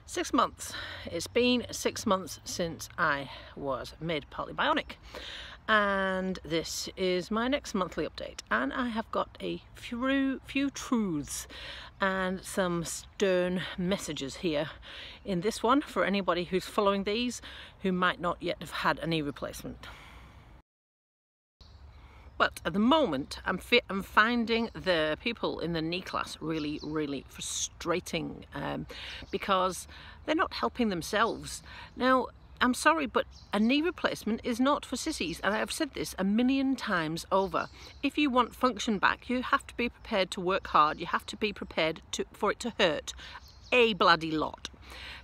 6 months. It's been 6 months since I was made partly bionic, and this is my next monthly update, and I have got a few truths and some stern messages here in this one for anybody who's following these who might not yet have had a knee replacement. But at the moment, I'm finding the people in the knee class really frustrating because they're not helping themselves. Now, I'm sorry, but a knee replacement is not for sissies, and I've said this a million times over. If you want function back, you have to be prepared to work hard. You have to be prepared for it to hurt a bloody lot.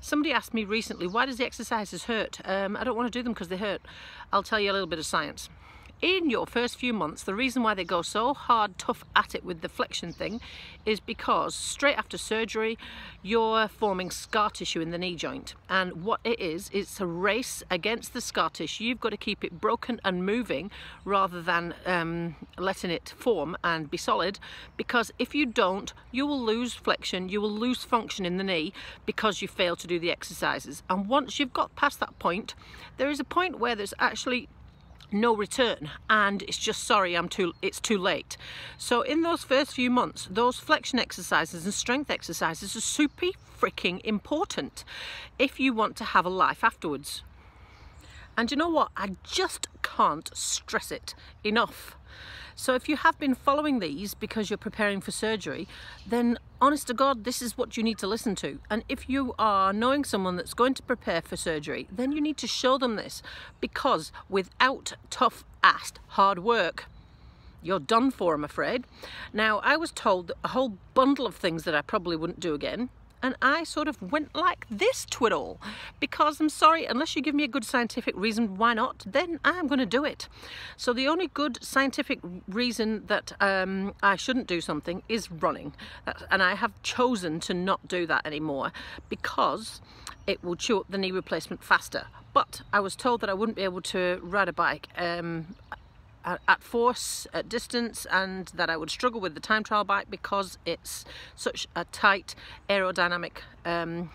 Somebody asked me recently, why does the exercises hurt? I don't want to do them because they hurt. I'll tell you a little bit of science. In your first few months, the reason why they go so hard, tough at it with the flexion thing is because straight after surgery, you're forming scar tissue in the knee joint. And what it is, it's a race against the scar tissue. You've got to keep it broken and moving rather than letting it form and be solid, because if you don't, you will lose flexion, you will lose function in the knee because you fail to do the exercises. And once you've got past that point, there is a point where there's actually no return, and it's just sorry, it's too late. So in those first few months, those flexion exercises and strength exercises are super freaking important if you want to have a life afterwards. And you know what, I just can't stress it enough. So if you have been following these because you're preparing for surgery, then honest to God, this is what you need to listen to. And if you are knowing someone that's going to prepare for surgery, then you need to show them this, because without tough-assed hard work, you're done for, I'm afraid. Now, I was told a whole bundle of things that I probably wouldn't do again, and I sort of went like this to it all, because I'm sorry, unless you give me a good scientific reason why not, then I'm going to do it. So the only good scientific reason that I shouldn't do something is running, and I have chosen to not do that anymore because it will chew up the knee replacement faster. But I was told that I wouldn't be able to ride a bike at force, at distance, and that I would struggle with the time trial bike because it's such a tight aerodynamic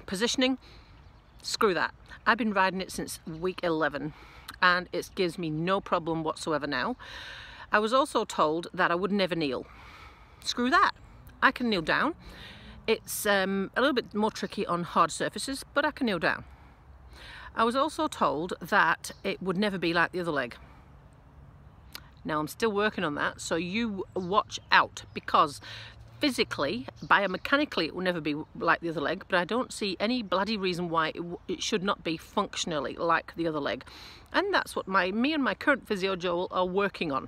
positioning. Screw that. I've been riding it since week 11 and it gives me no problem whatsoever now. I was also told that I would never kneel. Screw that. I can kneel down. It's a little bit more tricky on hard surfaces, but I can kneel down. I was also told that it would never be like the other leg. Now, I'm still working on that, so you watch out, because physically, biomechanically, it will never be like the other leg, but I don't see any bloody reason why it should not be functionally like the other leg. And that's what me and my current physio Joel are working on.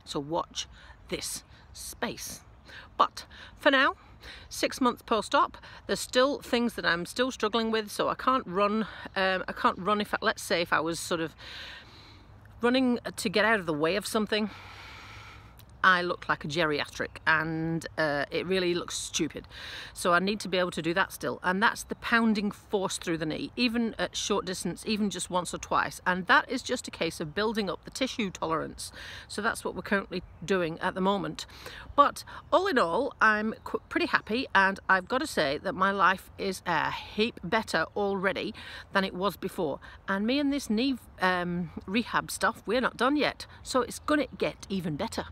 So watch this space. But for now, 6 months post-op, there's still things that I'm still struggling with, so I can't run. If let's say if I was sort of running to get out of the way of something, I look like a geriatric, and it really looks stupid. So I need to be able to do that still, and that's the pounding force through the knee, even at short distance, even just once or twice, and that is just a case of building up the tissue tolerance. So that's what we're currently doing at the moment. But all in all, I'm pretty happy, and I've got to say that my life is a heap better already than it was before. And me and this knee rehab stuff, we're not done yet, so it's gonna get even better.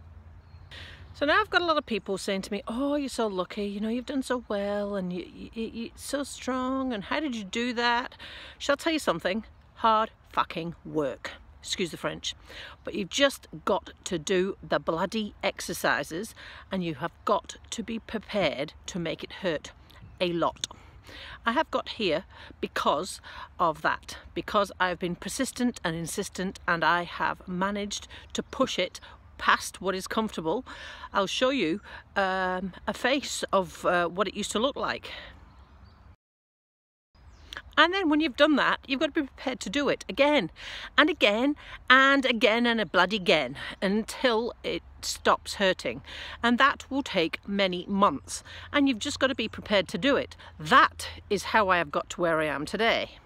So now I've got a lot of people saying to me, oh, you're so lucky, you know, you've done so well, and you're so strong, and how did you do that? Shall I tell you something? Hard fucking work. Excuse the French. But you've just got to do the bloody exercises, and you have got to be prepared to make it hurt a lot. I have got here because of that, because I've been persistent and insistent, and I have managed to push it past what is comfortable. I'll show you a face of what it used to look like. And then when you've done that, you've got to be prepared to do it again and again and again and a bloody again until it stops hurting. And that will take many months. And you've just got to be prepared to do it. That is how I have got to where I am today.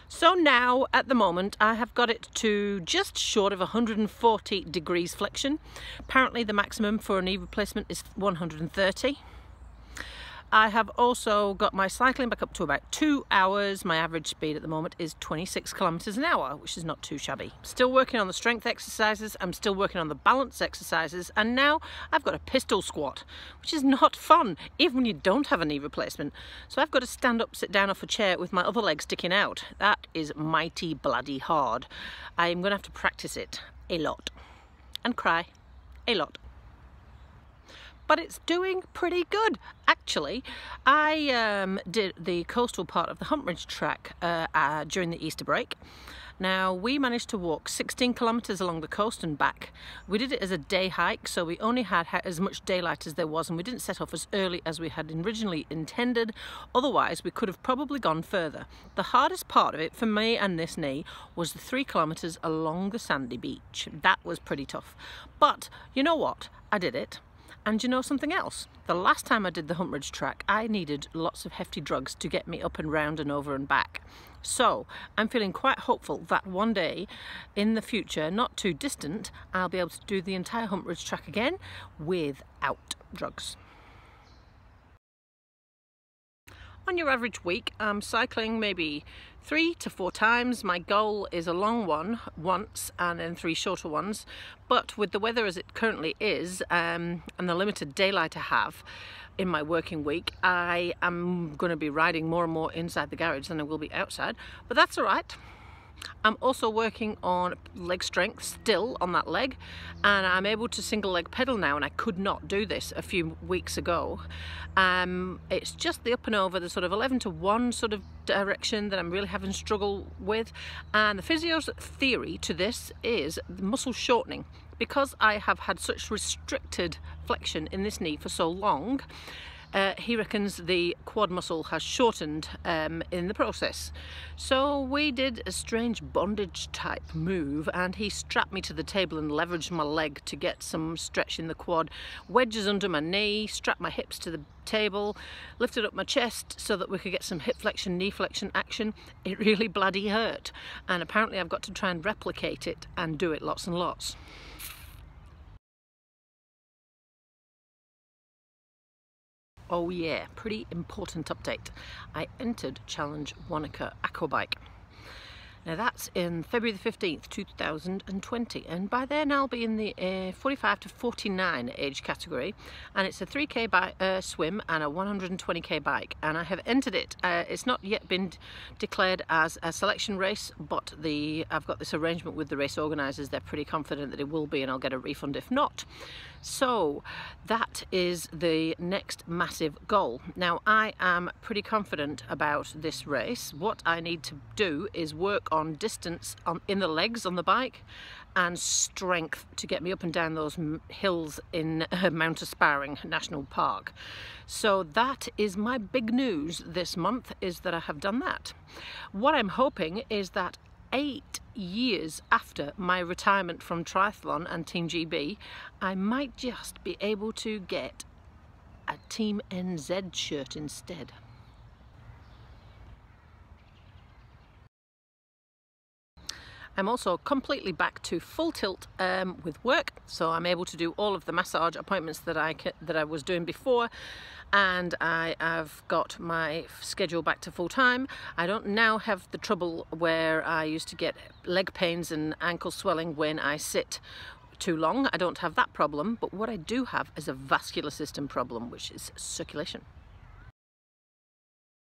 So now, at the moment, I have got it to just short of 140 degrees flexion. Apparently the maximum for a knee replacement is 130. I have also got my cycling back up to about 2 hours. My average speed at the moment is 26 kilometers an hour, which is not too shabby. Still working on the strength exercises, I'm still working on the balance exercises, and now I've got a pistol squat, which is not fun, even when you don't have a knee replacement. So I've got to stand up, sit down off a chair with my other leg sticking out. That is mighty bloody hard. I'm going to have to practice it a lot and cry a lot. But it's doing pretty good, actually. I did the coastal part of the Huntridge track during the Easter break. Now, we managed to walk 16 kilometers along the coast and back. We did it as a day hike, so we only had as much daylight as there was, and we didn't set off as early as we had originally intended. Otherwise, we could have probably gone further. The hardest part of it for me and this knee was the 3 kilometers along the sandy beach. That was pretty tough. But you know what? I did it. And you know something else? The last time I did the Huntridge track, I needed lots of hefty drugs to get me up and round and over and back. So I'm feeling quite hopeful that one day in the future, not too distant, I'll be able to do the entire Huntridge track again without drugs. On your average week, I'm cycling maybe 3 to 4 times. My goal is a long one once and then 3 shorter ones. But with the weather as it currently is and the limited daylight I have in my working week, I am going to be riding more and more inside the garage than I will be outside. But that's all right. I'm also working on leg strength still on that leg, and I'm able to single leg pedal now, and I could not do this a few weeks ago. It's just the up and over, the sort of 11 to 1 sort of direction that I'm really having struggle with, and the physio's theory to this is muscle shortening. Because I have had such restricted flexion in this knee for so long, he reckons the quad muscle has shortened in the process. So we did a strange bondage type move, and he strapped me to the table and leveraged my leg to get some stretch in the quad, wedges under my knee, strapped my hips to the table, lifted up my chest so that we could get some hip flexion, knee flexion action. It really bloody hurt, and apparently I've got to try and replicate it and do it lots and lots. Oh yeah, pretty important update. I entered Challenge Wanaka Aquabike. Now that's in February the 15th, 2020, and by then I'll be in the 45 to 49 age category, and it's a 3k swim and a 120k bike, and I have entered it. It's not yet been declared as a selection race, but I've got this arrangement with the race organisers. They're pretty confident that it will be, and I'll get a refund if not. So that is the next massive goal. Now I am pretty confident about this race. What I need to do is work on distance in the legs on the bike and strength to get me up and down those hills in Mount Aspiring National Park. So that is my big news this month, is that I have done that. What I'm hoping is that 8 years after my retirement from triathlon and Team GB, I might just be able to get a Team NZ shirt instead. I'm also completely back to full tilt with work, so I'm able to do all of the massage appointments that I was doing before, and I have got my schedule back to full time. I don't now have the trouble where I used to get leg pains and ankle swelling when I sit too long. I don't have that problem, but what I do have is a vascular system problem, which is circulation.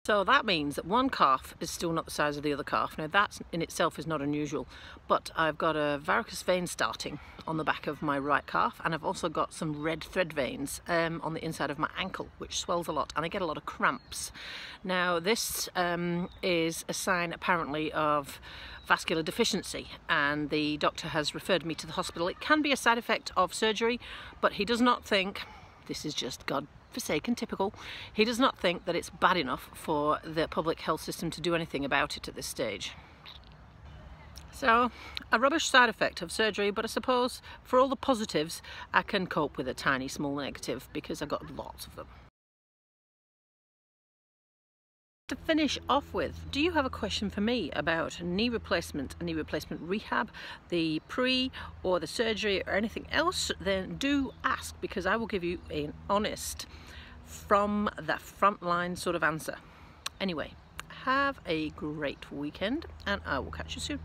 So that means that one calf is still not the size of the other calf. Now that in itself is not unusual, but I've got a varicose vein starting on the back of my right calf, and I've also got some red thread veins on the inside of my ankle, which swells a lot, and I get a lot of cramps. Now this is a sign apparently of vascular deficiency, and the doctor has referred me to the hospital. It can be a side effect of surgery, but he does not think, this is just God-forsaken typical, he does not think that it's bad enough for the public health system to do anything about it at this stage. So, a rubbish side effect of surgery, but I suppose for all the positives I can cope with a tiny small negative because I've got lots of them. To finish off with, do you have a question for me about knee replacement rehab, the pre or the surgery or anything else? Then do ask, because I will give you an honest from that frontline sort of answer. Anyway, have a great weekend and I will catch you soon.